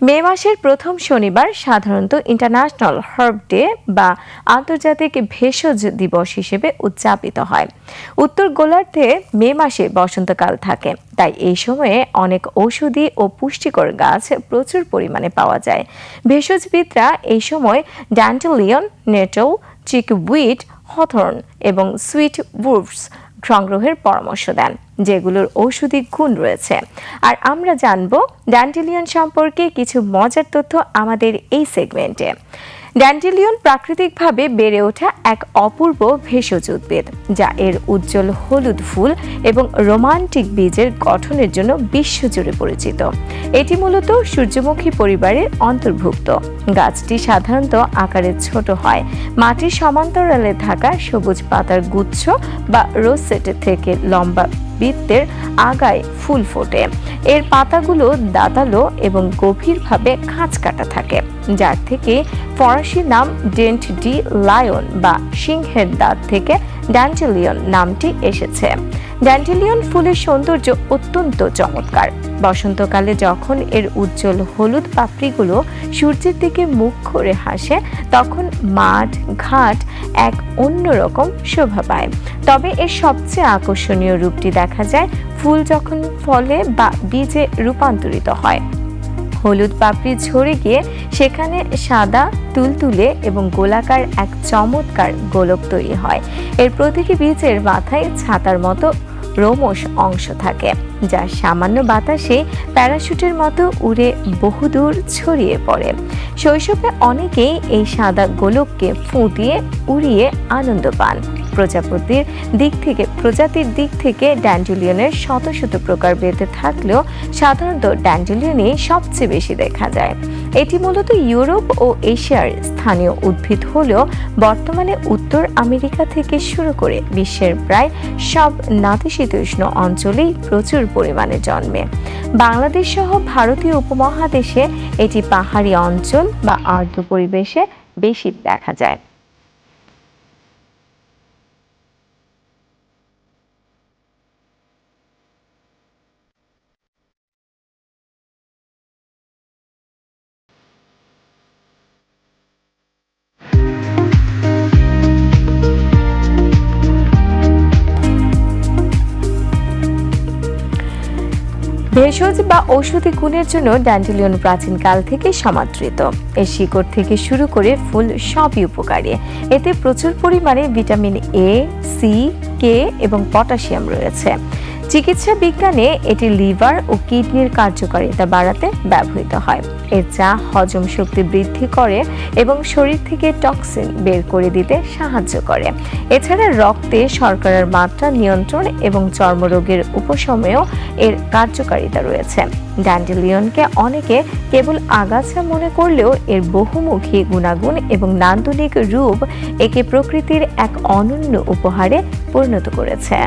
মে মাসের প্রথম শনিবার সাধারণত ইন্টারন্যাশনাল হার্ব ডে বা আন্তর্জাতিক ভেষজ দিবস হিসেবে উদযাপিত হয়। উত্তর গোলার্ধে মে মাসে বসন্তকাল থাকে, তাই এই সময়ে অনেক ঔষধি ও পুষ্টিকর গাছ প্রচুর পরিমাণে পাওয়া যায়। ভেষজবিদরা এই সময় ড্যান্ডেলিয়ন, নেটল, চিকউইড, হথর্ন এবং সুইট উডস সংগ্রহের পরামর্শ দেন, যেগুলোর ঔষধি গুণ রয়েছে। আর আমরা জানবো ড্যান্ডেলিয়ন সম্পর্কে কিছু মজার তথ্য আমাদের এই সেগমেন্টে। ড্যান্ডেলিয়ন প্রাকৃতিকভাবে বেড়ে ওঠা এক অপূর্ব ভেষজ উদ্ভিদ, যা এর উজ্জ্বল হলুদ ফুল এবং রোমান্টিক বীজের গঠনের জন্য বিশ্বজুড়ে পরিচিত। এটি মূলত সূর্যমুখী পরিবারের অন্তর্ভুক্ত। গাছটি সাধারণত আকারে ছোট হয়, মাটির সমান্তরালে থাকা সবুজ পাতার গুচ্ছ বা রোসেট থেকে লম্বা বৃত্তের আগায় ফুল ফোটে। এর পাতাগুলো দাঁতালো এবং গভীরভাবে খাঁজ কাটা থাকে, যার থেকে ফরাসি নাম ডেন্ট ডি লায়ন বা সিংহের দাঁত থেকে ড্যান্ডেলিয়ন নামটি এসেছে। ড্যান্ডেলিয়ন ফুলের সৌন্দর্য অত্যন্ত চমৎকার। বসন্তকালে যখন এর উজ্জ্বল হলুদ পাপড়িগুলো সূর্যের দিকে মুখ করে হাসে, তখন মাঠ ঘাট এক অন্যরকম শোভা পায়। তবে এর সবচেয়ে আকর্ষণীয় রূপটি দেখা যায় ফুল যখন ফলে বা বীজে রূপান্তরিত হয়। হলুদ পাপড়ি ঝরে গিয়ে সেখানে সাদা, তুলতুলে এবং গোলাকার এক চমৎকার গোলক তৈরি হয়। এর প্রতিটি বীজের মাথায় ছাতার মতো রোমশ অংশ থাকে, যা সামান্য বাতাসে প্যারাশুটের মতো উড়ে বহুদূর ছড়িয়ে পড়ে। শৈশবে অনেকেই এই সাদা গোলককে ফুঁ দিয়ে উড়িয়ে আনন্দ পান। প্রজাতির দিক থেকে ড্যান্ডেলিয়নের শত শত প্রকার বেঁধে থাকলেও সাধারণত ড্যান্ডেলিয়নই সবচেয়ে বেশি দেখা যায়। এটি মূলত ইউরোপ ও এশিয়ার স্থানীয় উদ্ভিদ হলেও বর্তমানে উত্তর আমেরিকা থেকে শুরু করে বিশ্বের প্রায় সব নাতিশীতোষ্ণ অঞ্চলেই প্রচুর পরিমাণে জন্মে। বাংলাদেশ সহ ভারতীয় উপমহাদেশে এটি পাহাড়ি অঞ্চল বা আর্দ্র পরিবেশে বেশি দেখা যায়। ভেষজ বা ঔষধি গুণের জন্য ড্যান্ডেলিয়ন প্রাচীনকাল থেকে সমাদৃত। এর শিকড় থেকে শুরু করে ফুল সবই উপকারী। এতে প্রচুর পরিমাণে ভিটামিন এ, সি, কে এবং পটাশিয়াম রয়েছে। চিকিৎসা বিজ্ঞানে এটি লিভার ও কিডনির কার্যকারিতা বাড়াতে ব্যবহৃত হয়। এর চা হজম শক্তি বৃদ্ধি করে এবং শরীর থেকে টক্সিন বের করে দিতে সাহায্য করে। এছাড়া রক্তে শর্করার মাত্রা নিয়ন্ত্রণ এবং চর্মরোগের উপশমেও এর কার্যকারিতা রয়েছে। ড্যান্ডেলিয়নকে অনেকে কেবল আগাছা মনে করলেও এর বহুমুখী গুণাগুণ এবং নান্দনিক রূপ একে প্রকৃতির এক অনন্য উপহারে পরিণত করেছে।